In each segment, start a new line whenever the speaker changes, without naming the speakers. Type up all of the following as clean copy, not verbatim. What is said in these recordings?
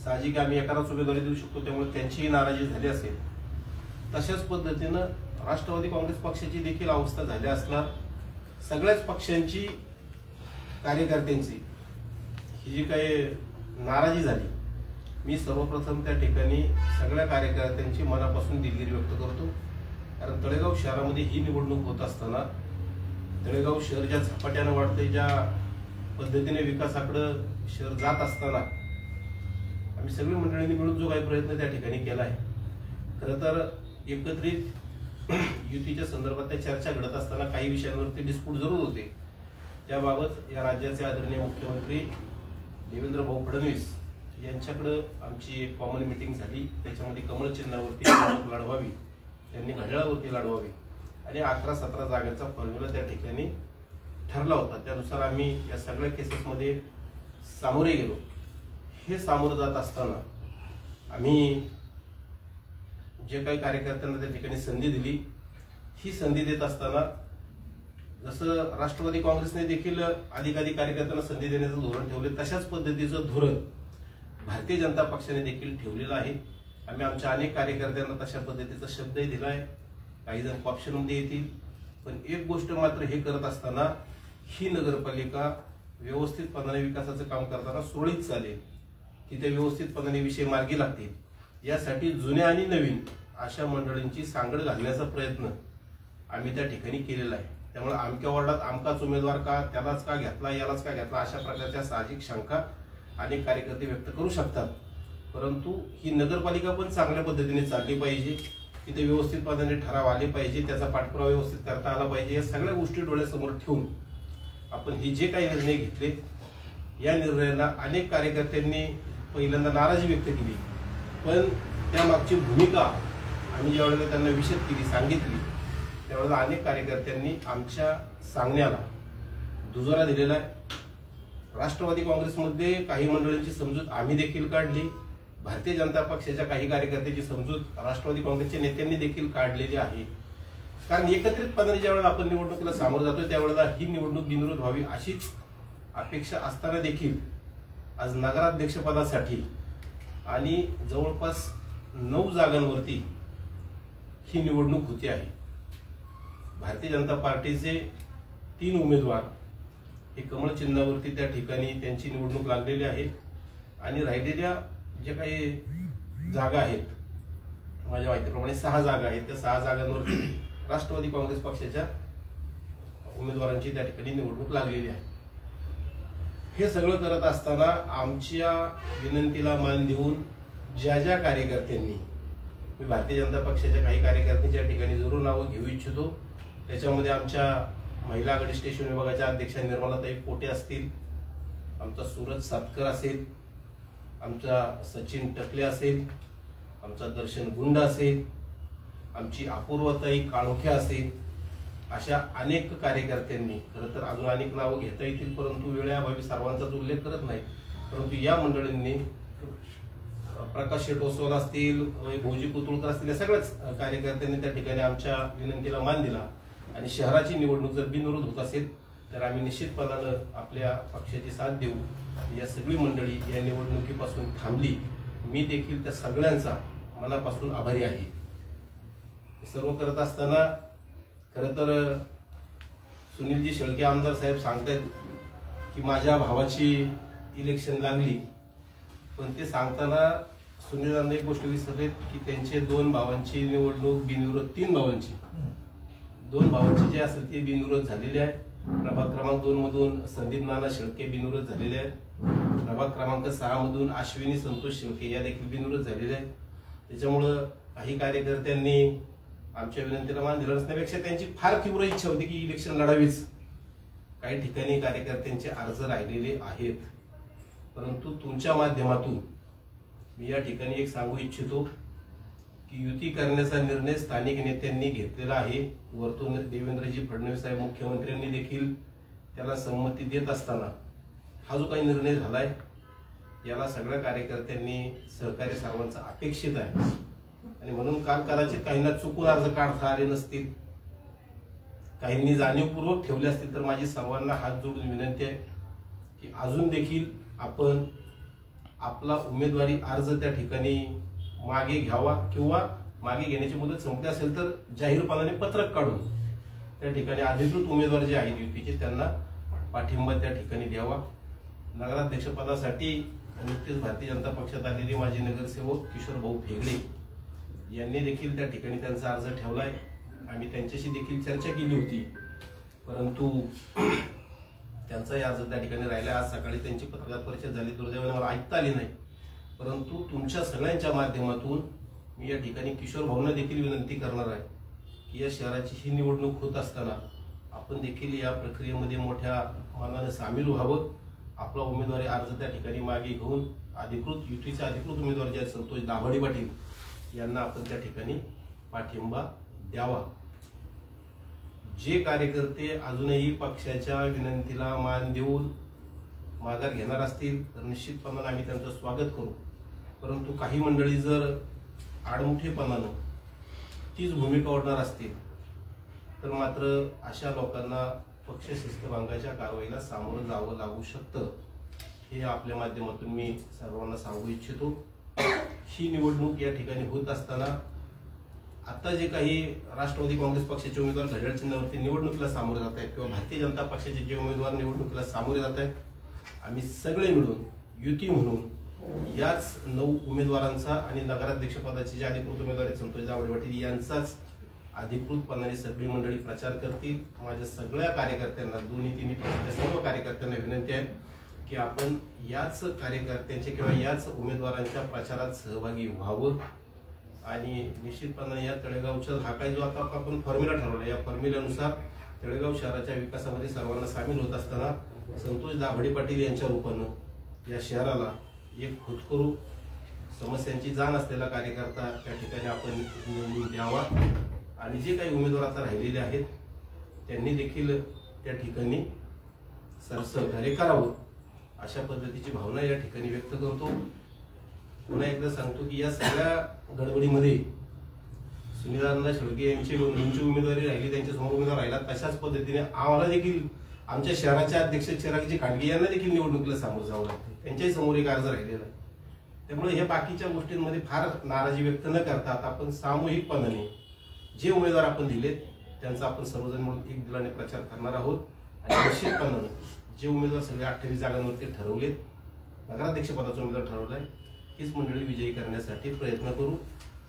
साहजिक आम्ही एकालाच उमेदवारी देऊ शकतो, त्यामुळे त्यांचीही नाराजी झाली असेल. तशाच पद्धतीनं राष्ट्रवादी काँग्रेस पक्षाची देखील अवस्था झाली असणार. सगळ्याच पक्षांची कार्यकर्त्यांची ही जी काही नाराजी झाली, मी सर्वप्रथम त्या ठिकाणी सगळ्या कार्यकर्त्यांची मनापासून दिलगिरी व्यक्त करतो. कारण तळेगाव शहरामध्ये ही निवडणूक होत असताना तळेगाव शहर ज्या झपाट्यानं वाढतंय, ज्या पद्धतीने विकासाकडे शहर जात असताना आम्ही सगळी मंडळींनी मिळून जो काही प्रयत्न त्या ठिकाणी केला आहे, खरं तर एकत्रित युतीच्या संदर्भात त्या चर्चा घडत असताना काही विषयांवरती डिस्प्यूट जरूर होते. त्याबाबत या राज्याचे आदरणीय मुख्यमंत्री देवेंद्र भाऊ फडणवीस यांच्याकडे आमची एक कॉमन मीटिंग झाली. त्याच्यामध्ये कमळ चिन्हावरती लढवावी, त्यांनी घड्याळावरती लढवावी आणि 11-17 जागांचा फॉर्म्युला त्या ठिकाणी ठरला होता. त्यानुसार आम्ही या सगळ्या केसेसमध्ये सामोरे गेलो. हे सामोरं जात असताना आम्ही जे काही कार्यकर्त्यांना त्या ठिकाणी संधी दिली, ही संधी देत असताना जसं राष्ट्रवादी काँग्रेसने देखील अधिकाधिक कार्यकर्त्यांना संधी देण्याचं धोरण ठेवले, तशाच पद्धतीचं धोरण भारतीय जनता पक्षाने देखील ठेवलेलं आहे. आम्ही आमच्या अनेक कार्यकर्त्यांना तशा पद्धतीचा शब्दही दिलाय. काही जण ऑप्शनमध्ये येतील, पण एक गोष्ट मात्र हे करत असताना ही नगरपालिका व्यवस्थितपणाने विकासाचं काम करताना सुरळीत चालेल, की ते व्यवस्थितपणाने विषय मार्गी लागतील, यासाठी जुन्या आणि नवीन अशा मंडळींची सांगड घालण्याचा प्रयत्न आम्ही त्या ठिकाणी केलेला आहे. त्यामुळे आमच्या वॉर्डात आमकाच उमेदवार का, त्यालाच का घेतला, यालाच का घेतला, अशा प्रकारच्या साहजिक शंका अनेक कार्यकर्ते व्यक्त करू शकतात. परंतु ही नगरपालिका पण चांगल्या पद्धतीने चालली पाहिजे, तिथे व्यवस्थितपणाने ठराव आले पाहिजे, त्याचा पाठपुरावा व्यवस्थित करता आला पाहिजे. या सगळ्या गोष्टी डोळ्यासमोर ठेवून आपण हे जे काही निर्णय घेतले, या निर्णयाला अनेक कार्यकर्त्यांनी पहिल्यांदा नाराजी व्यक्त केली, पण त्यामागची भूमिका आम्ही ज्यावेळेला त्यांना विशद केली, सांगितली, त्यावेळेला अनेक कार्यकर्त्यांनी आमच्या सांगण्याला दुजोरा दिलेला आहे. राष्ट्रवादी काँग्रेसमध्ये काही मंडळींची समजूत आम्ही देखील काढली, भारतीय जनता पक्षाच्या काही कार्यकर्त्यांची समजूत राष्ट्रवादी काँग्रेसच्या नेत्यांनी देखील काढलेली आहे. कारण एकत्रितपणे ज्यावेळेला आपण निवडणुकीला सामोरं जातोय, त्यावेळेला ही निवडणूक बिनविरोध व्हावी अशीच अपेक्षा असताना देखील आज नगराध्यक्षपदासाठी आणि जवळपास 9 जागांवरती ही निवडणूक होती आहे. भारतीय जनता पार्टीचे 3 उमेदवार हे कमळ चिन्हावरती त्या ठिकाणी त्यांची निवडणूक लागलेली आहे आणि राहिलेल्या जे काही जागा आहेत, माझ्या माहितीप्रमाणे 6 जागा आहेत, त्या 6 जागांवरती राष्ट्रवादी काँग्रेस पक्षाच्या उमेदवारांची त्या ठिकाणी निवडणूक लागलेली आहे. हे सगळं करत असताना आमच्या विनंतीला मान देऊन ज्या ज्या कार्यकर्त्यांनी, मी भारतीय जनता पक्षाच्या काही कार्यकर्त्यांच्या ठिकाणी जरूर नावं घेऊ इच्छितो. त्याच्यामध्ये आमच्या महिला आघाडी स्टेशन विभागाच्या अध्यक्षा निर्मलाताई पोटे असतील, आमचा सूरज सातकर असेल, आमचा सचिन टकले असेल, आमचा दर्शन गुंड असेल, आमची अपूर्वताई काळोखे असेल, अशा अनेक कार्यकर्त्यांनी, खरं तर अजून अनेक नावं घेता येतील, परंतु वेळेअभावी सर्वांचाच उल्लेख करत नाही, परंतु या मंडळींनी, प्रकाश शेटोसवाल असतील, भोजी कुतुळकर असतील, या सगळ्याच कार्यकर्त्यांनी त्या ठिकाणी आमच्या विनंतीला मान दिला. आणि शहराची निवडणूक जर बिनविरोध होत असेल तर आम्ही निश्चितपणानं आपल्या पक्षाची साथ देऊ. या सगळी मंडळी या निवडणुकीपासून थांबली. मी देखील त्या सगळ्यांचा मनापासून आभारी आहे. सर्व करत असताना खरं तर सुनीलजी शेळके आमदार साहेब सांगतायत की माझ्या भावाची इलेक्शन लागली, पण ते सांगताना सुनीलांना एक गोष्ट विसरलेत की त्यांचे 2 भावांची निवडणूक बिनविरोध, 3 भावांची, 2 भावांची जे असेल ते बिनविरोध झालेले आहे. प्रभाग क्रमांक 2 मधून संदीप नाना शेळके बिनविरोध झालेले आहेत. प्रभाग क्रमांक 6 मधून अश्विनी संतोष शेळके या देखील बिनविरोध झालेले आहेत. त्याच्यामुळं काही कार्यकर्त्यांनी आमच्या विनंतीला मान दिला नसण्यापेक्षा त्यांची फार तीव्र इच्छा होती की इलेक्शन लढावीच. काही ठिकाणी कार्यकर्त्यांचे अर्ज राहिलेले आहेत, परंतु तुमच्या माध्यमातून मी या ठिकाणी एक सांगू इच्छितो की युती करण्याचा निर्णय स्थानिक नेत्यांनी घेतलेला आहे. वरतून देवेंद्रजी फडणवीस साहेब मुख्यमंत्र्यांनी देखील त्याला संमती देत असताना हा जो काही निर्णय झालाय, याला सगळ्या कार्यकर्त्यांनी सहकार्य सर्वांचं अपेक्षित आहे. आणि म्हणून काल कदाचित काहींना चुकून अर्ज काढता आले नसतील, काहींनी जाणीवपूर्वक ठेवले असतील, तर माझी सर्वांना हात जोडून विनंती आहे की अजून देखील आपण आपला उमेदवारी अर्ज त्या ठिकाणी मागे घ्यावा किंवा मागे घेण्याची मुदत संपली असेल तर जाहीरपणाने पत्रक काढून त्या ठिकाणी अधिकृत उमेदवार जे आहेत युतीचे त्यांना पाठिंबा त्या ठिकाणी द्यावा। नगराध्यक्षपदासाठी नुकतेच भारतीय जनता पक्षात आलेले माजी नगरसेवक किशोर भाऊ फेगडे यांनी देखील त्या ठिकाणी त्यांचा अर्ज ठेवलाय। आम्ही त्यांच्याशी देखील चर्चा केली होती, परंतु त्यांचाही अर्ज त्या ठिकाणी राहिला। आज सकाळी त्यांची पत्रकार परिषद झाली, दुर्दैवाने मला ऐकता आली नाही, परंतु तुमच्या सगळ्यांच्या माध्यमातून मी या ठिकाणी किशोर भाऊंना देखील विनंती करणार आहे की या शहराची ही निवडणूक होत असताना आपण देखील या प्रक्रियेमध्ये मोठ्या मनाने सामील व्हावं। आपला उमेदवारी अर्ज त्या ठिकाणी मागे घेऊन अधिकृत युतीचे अधिकृत उमेदवार जे संतोष दाभाडे पाटील यांना आपण त्या ठिकाणी पाठिंबा द्यावा। जे कार्यकर्ते अजूनही पक्षाच्या विनंतीला मान देऊन माघार घेणार असतील तर निश्चितपणाने आम्ही त्यांचं स्वागत करू, परंतु काही मंडळी जर आडमुठेपणानं तीच भूमिका ओढणार असतील तर मात्र अशा लोकांना पक्ष शिस्तभंगाच्या कारवाईला सामोरं जावं लागू शकतं। हे आपल्या माध्यमातून मी सर्वांना सांगू इच्छितो। ही निवडणूक या ठिकाणी होत असताना आता जे काही राष्ट्रवादी काँग्रेस पक्षाचे उमेदवार घड्याळ चिन्हावरती निवडणुकीला सामोरे जात आहेत किंवा भारतीय जनता पक्षाचे जे उमेदवार निवडणुकीला सामोरे जात आहेत, आम्ही सगळे मिळून युती म्हणून याच 9 उमेदवारांचा आणि नगराध्यक्षपदाचे जे अधिकृत उमेदवार आहेत संतोष दाभाडे पाटील यांचाच अधिकृतपणाने सगळी मंडळी प्रचार करतील। माझ्या सगळ्या कार्यकर्त्यांना दोन्ही तिन्ही पक्षाच्या सर्व कार्यकर्त्यांना विनंती आहे की आपण याच कार्यकर्त्यांचे किंवा याच उमेदवारांच्या प्रचारात सहभागी व्हावं आणि निश्चितपणे या तळेगावच्या हा काही जो आता आपण फॉर्म्युला ठरवला या फॉर्म्युल्यानुसार तळेगाव शहराच्या विकासामध्ये सर्वांना सामील होत असताना संतोष दाभाडे पाटील यांच्या रूपानं या शहराला एक होतकरू समस्यांची जाण असलेला कार्यकर्ता त्या ठिकाणी आपण निवडून द्यावा आणि जे काही उमेदवार आता राहिलेले आहेत त्यांनी देखील त्या ठिकाणी सहकार्य करावं अशा पद्धतीची भावना या ठिकाणी व्यक्त करतो। पुन्हा एकदा सांगतो की या सगळ्या गडबडीमध्ये सुनीलानंद शेळके यांची उमेदवारी राहिली, त्यांच्यासमोर उमेदवार राहिला, तशाच पद्धतीने आम्हाला देखील आमच्या शहराचे अध्यक्ष चिरागजी खांडगे यांना देखील निवडणुकीला सामोरं जावं लागतं, त्यांच्याही समोर एक अर्ज राहिलेला आहे। त्यामुळे हे बाकीच्या गोष्टींमध्ये फार नाराजी व्यक्त न करता आपण सामूहिकपणाने जे उमेदवार आपण दिलेत त्यांचा आपण सर्वजण म्हणून एक दिलाने प्रचार करणार आहोत आणि निश्चितपणाने जे उमेदवार सगळे 28 जागांवरती ठरवलेत, नगराध्यक्ष पदाचा उमेदवार ठरवलाय, हीच मंडळी विजयी करण्यासाठी प्रयत्न करू।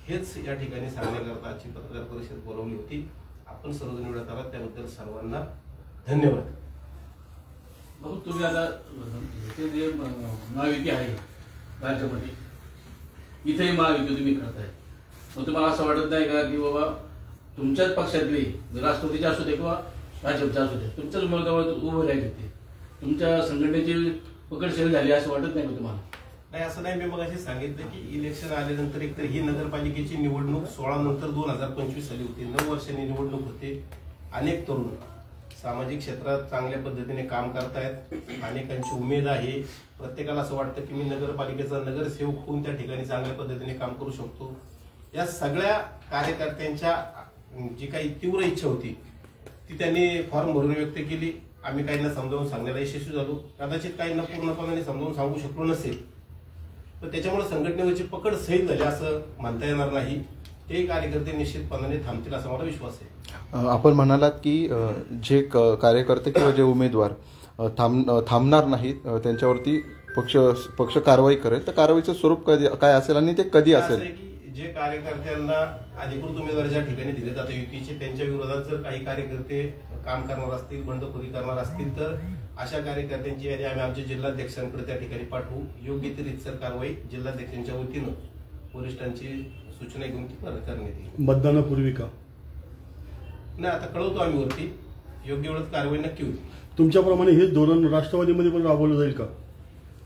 हेच या ठिकाणी सांगण्याकरता आजची पत्रकार परिषद बोलावली होती। आपण सर्वजण वेळात आलात त्याबद्दल सर्वांना धन्यवाद।
भाऊ, तुम्ही आता जे महायुती आहे राज्यामध्ये इथेही महायुती तुम्ही करताय, मग तुम्हाला असं वाटत नाही का की बाबा तुमच्याच पक्षातले राष्ट्रवादीचे असू दे किंवा भाजपचे असू दे तुमच्याच उमेदवार उभे राहिले ते तुमच्या संघटनेची पकडशेल झाली असं वाटत नाही का तुम्हाला?
नाही, असं नाही। मी मगाशी सांगितलं की इलेक्शन आल्यानंतर एकतर ही नगरपालिकेची निवडणूक 16 नंतर 2025 साली होती, 9 वर्षांनी निवडणूक होते। अनेक तरुण सामाजिक क्षेत्रात चांगल्या पद्धतीने काम करतायत, अनेकांची उमेद आहे, प्रत्येकाला असं वाटतं की मी नगरपालिकेचा नगरसेवक होऊन त्या ठिकाणी चांगल्या पद्धतीने काम करू शकतो। या सगळ्या कार्यकर्त्यांच्या जी काही तीव्र इच्छा होती ती त्यांनी फॉर्म भरून व्यक्त केली। आम्ही काहींना समजावून सांगण्याला यशस्वी झालो, कदाचित काहींना पूर्णपणे समजावून सांगू शकलो नसेल, तर त्याच्यामुळे संघटनेवरची पकड सैल झाली असं म्हणता येणार नाही। ते कार्यकर्ते निश्चितपणाने थांबतील असा मला विश्वास आहे।
आपण म्हणालात की जे कार्यकर्ते किंवा जे उमेदवार थांबणार नाहीत त्यांच्यावरती पक्ष कारवाई करेल, तर कारवाईचं स्वरूप काय असेल आणि ते कधी असेल?
जे कार्यकर्त्यांना अधिकृत उमेदवार ज्या ठिकाणी दिले जातात युतीचे, त्यांच्या विरोधात जर काही कार्यकर्ते काम करणार असतील, बंडखोरी करणार असतील, तर अशा कार्यकर्त्यांची यादी आम्ही आमच्या जिल्हाध्यक्षांकडे त्या ठिकाणी पाठवू। योग्य ती रीतसर कारवाई जिल्हाध्यक्षांच्या वतीनं वरिष्ठांची सूचना घेऊन करण्यात येईल।
मतदानापूर्वी का
नाही, आता कळवतो आम्ही वरती, योग्य वेळेत कारवाई नक्की होईल।
तुमच्याप्रमाणे हे धोरण राष्ट्रवादीमध्ये पण राबवलं जाईल का?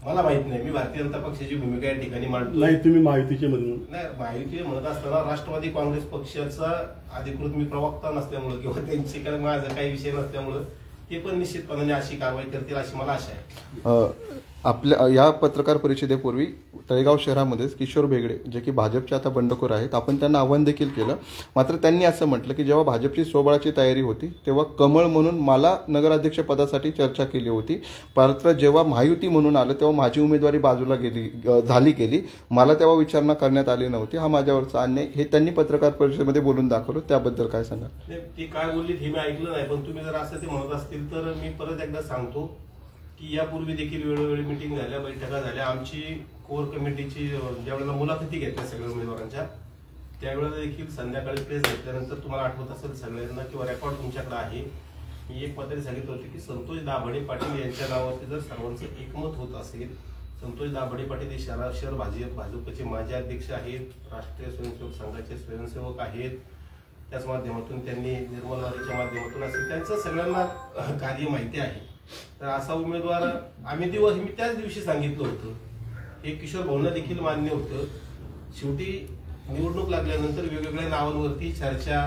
मला माहित नाही, मी भारतीय जनता पक्षाची भूमिका या ठिकाणी मांडतो।
नाही, तुम्ही महायुतीचे म्हणून
नाही, महायुती म्हणत असताना राष्ट्रवादी काँग्रेस पक्षाचा अधिकृत मी प्रवक्ता नसल्यामुळे किंवा त्यांची माझा काही विषय नसल्यामुळे ते पण निश्चितपणाने अशी कारवाई करतील अशी मला आशा आहे।
आपल्या या पत्रकार परिषदेपूर्वी तळेगाव शहरामध्येच किशोर बेगडे जे की भाजपचे आता बंडखोर आहेत, आपण त्यांना आव्हान देखील केलं. मात्र त्यांनी असं म्हटलं की जेव्हा भाजपची स्वबळाची तयारी होती तेव्हा कमळ म्हणून मला नगराध्यक्ष पदासाठी चर्चा केली होती, मात्र जेव्हा महायुती म्हणून आलं तेव्हा माझी उमेदवारी बाजूला गेली, मला तेव्हा विचारणा करण्यात आली नव्हती, हा माझ्यावरचा अन्याय, हे त्यांनी पत्रकार परिषदेमध्ये बोलून दाखवलं. त्याबद्दल काय सांगा?
ती काय बोलली हे मी ऐकलं नाही, पण तुम्ही जर असं ते म्हणत असतील तर मी परत एकदा सांगतो की यापूर्वी देखील वेळोवेळी मिटिंग झाल्या, बैठका झाल्या. आमची कोर कमिटीची ज्यावेळेला मुलाखती घेतल्या सगळ्या उमेदवारांच्या, त्यावेळेला देखील संध्याकाळी प्रेस घेतल्यानंतर तुम्हाला आठवत असेल सगळ्यांना किंवा रेकॉर्ड तुमच्याकडे आहे, मी एक पत्र सांगितलं होतं की संतोष दाभाडे पाटील यांच्या नावावरती जर सर्वांचं एकमत होत असेल, संतोष दाभाडे पाटील हे शहर भाजपचे माजी अध्यक्ष आहेत, राष्ट्रीय स्वयंसेवक संघाचे स्वयंसेवक आहेत, त्याच माध्यमातून त्यांनी निर्मलवादीच्या माध्यमातून असेल, त्यांचं सगळ्यांना कार्य माहिती आहे. तर असा उमेदवार मी त्याच दिवशी सांगितलं होतं, हे किशोर भाऊंना देखील मान्य होतं. शेवटी निवडणूक लागल्यानंतर वेगवेगळ्या नावांवरती चर्चा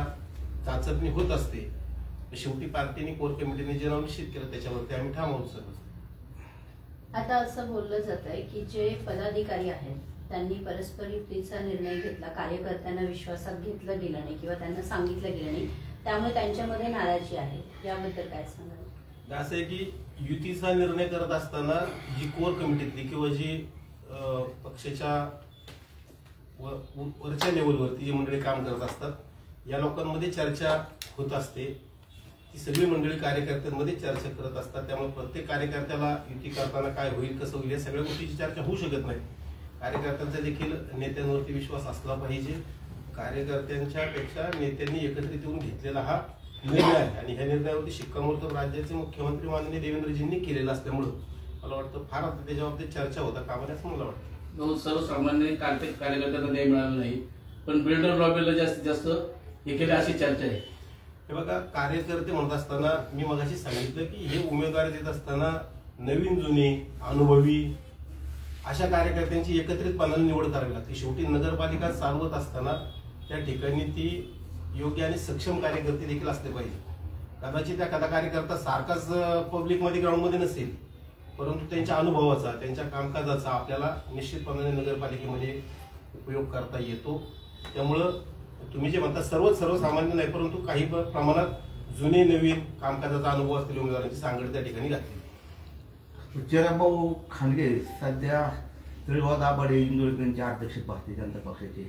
चाचपणी होत असते. शेवटी पार्टीने कोर कमिटीने जे नाव निश्चित केलं त्याच्यावरती आम्ही ठाम आहोत. सर
आता असं बोललं जात आहे की जे पदाधिकारी आहेत त्यांनी परस्पर युतीचा निर्णय घेतला, कार्यकर्त्यांना विश्वासात घेतलं गेलं नाही किंवा त्यांना सांगितलं गेलं नाही, त्यामुळे त्यांच्यामध्ये नाराजी आहे, याबद्दल काय सांगाल?
असं आहे की युतीचा निर्णय करत असताना जी कोर कमिटीतली किंवा जी पक्षाच्या वरच्या लेवलवरती जी मंडळी काम करत असतात, या लोकांमध्ये चर्चा होत असते. ती सगळी मंडळी कार्यकर्त्यांमध्ये चर्चा करत असतात. त्यामुळे प्रत्येक कार्यकर्त्याला युती करताना काय होईल, कसं होईल, या सगळ्या गोष्टीची चर्चा होऊ शकत नाही. कार्यकर्त्यांचा देखील नेत्यांवरती विश्वास असला पाहिजे. कार्यकर्त्यांच्या पेक्षा नेत्यांनी एकत्रित येऊन घेतलेला हा निर्णय आहे आणि ह्या निर्णयावरती शिक्कामोर्तब राज्याचे मुख्यमंत्री माननीय देवेंद्रजींनी केलेला असल्यामुळं मला वाटतं फार त्याच्याबाबतीत चर्चा होता कामा नये असं मला वाटतं.
सर्वसामान्य कार्यकर्त्यांना न्याय मिळाला नाही, पण बिल्डर लॉबीला जास्तीत जास्त हे केले अशी चर्चा आहे.
हे बघा, कार्यकर्ते म्हणत असताना मी मगाशी सांगितलं की हे उमेदवारी देत असताना नवीन जुने अनुभवी अशा कार्यकर्त्यांची एकत्रितपणाने निवड करावी लागते. शेवटी नगरपालिका चालवत असताना त्या ठिकाणी ती योग्य आणि सक्षम कार्यकर्ते देखील असले पाहिजे. कदाचित एखादा कार्यकर्ता सारखाच पब्लिकमध्ये ग्राउंडमध्ये नसेल, परंतु त्यांच्या अनुभवाचा, त्यांच्या कामकाजाचा आपल्याला निश्चितपणाने नगरपालिकेमध्ये उपयोग करता येतो. त्यामुळं तुम्ही जे म्हणता सर्वसामान्य नाही, परंतु काही प्रमाणात जुने नवीन कामकाजाचा अनुभव असलेल्या उमेदवारांची सांगड त्या ठिकाणी घातली.
चेराभाऊ खांडगे सध्या तळेगाव दाभाडे इंदोरकरांचे अध्यक्ष भारतीय जनता पक्षाचे,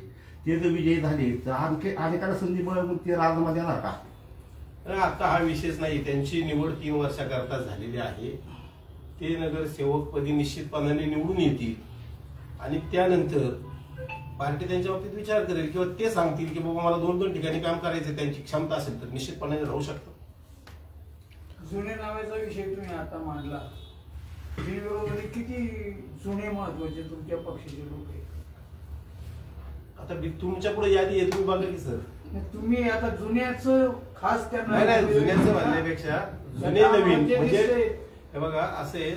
ते जर विजयी झाले तर आणखी अनेकाला संधी मिळून ते राजनामा देणार का?
आता हा विषयच नाही. त्यांची निवड 3 वर्षाकरता झालेली आहे. ते नगरसेवकपदी निश्चितपणाने निवडून येतील आणि त्यानंतर पार्टी त्यांच्या बाबतीत विचार करेल किंवा ते सांगतील की बाबा मला 2-2 ठिकाणी काम करायचं, त्यांची क्षमता असेल तर निश्चितपणाने राहू शकतात.
जुने नावाचा विषय तुम्ही आता मांडला, किती जुने महत्वाचे तुमच्या पक्षाचे लोक आहेत?
आता तुमच्या पुढे यादी आहे, तुम्ही बघा की सर.
तुम्ही आता जुन्याच खास
नाही, जुन्याचं म्हणण्यापेक्षा जुने नवीन म्हणजे हे बघा, असे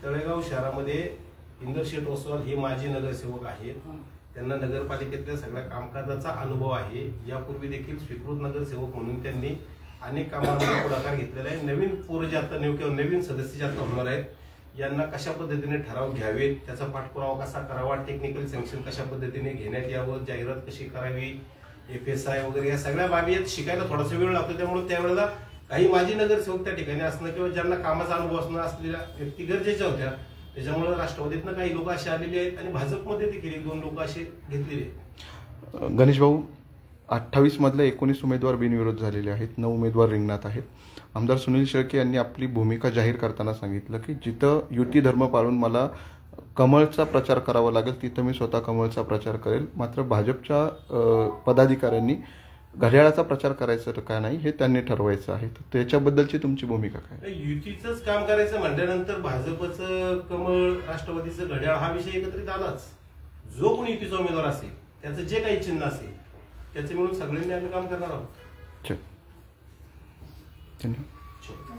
तळेगाव शहरामध्ये इंदरशेठ ओसवाल हे माजी नगरसेवक आहेत. त्यांना नगरपालिकेतल्या सगळ्या कामकाजाचा अनुभव आहे. यापूर्वी देखील स्वीकृत नगरसेवक म्हणून त्यांनी अनेक कामांमध्ये पुढाकार घेतलेला आहे. नवीन पोरं जे आता किंवा नवीन सदस्य जे आता होणार आहेत, यांना कशा पद्धतीने ठराव घ्यावेत, त्याचा पाठपुरावा कसा करावा, टेक्निकल सँक्शन कशा पद्धतीने घेण्यात यावं, जाहिरात कशी करावी, FSI वगैरे या सगळ्या बाबी शिकायला थोडासा वेळ लागतो. त्यामुळे त्यावेळेला काही माजी नगरसेवक त्या ठिकाणी असणं किंवा ज्यांना कामाचा अनुभव असणं असलेल्या व्यक्ती गरजेच्या होत्या. त्याच्यामुळे राष्ट्रवादीतनं काही लोक असे आलेले आहेत आणि भाजपमध्ये देखील 1-2 लोक असे घेतलेले आहेत.
गणेश भाऊ, 28 मधल्या 19 उमेदवार बिनविरोध झालेले आहेत, 9 उमेदवार रिंगणात आहेत. आमदार सुनील शेळके यांनी आपली भूमिका जाहीर करताना सांगितलं की जिथं युती धर्म पाळून मला कमळचा प्रचार करावा लागेल तिथं मी स्वतः कमळचा प्रचार करेल. मात्र भाजपच्या पदाधिकाऱ्यांनी घड्याळाचा प्रचार करायचा का नाही हे त्यांनी ठरवायचं आहे. तर त्याच्याबद्दलची तुमची भूमिका काय?
युतीचंच काम करायचं म्हटल्यानंतर भाजपचं कमळ, राष्ट्रवादीचं घड्याळ हा विषय एकत्रित आलाच. जो कोणी युतीचा उमेदवार असेल त्याचं जे काही चिन्ह असेल त्याचे मिळून सगळ्यांनी आम्ही काम करणार आहोत.
धन्यवाद.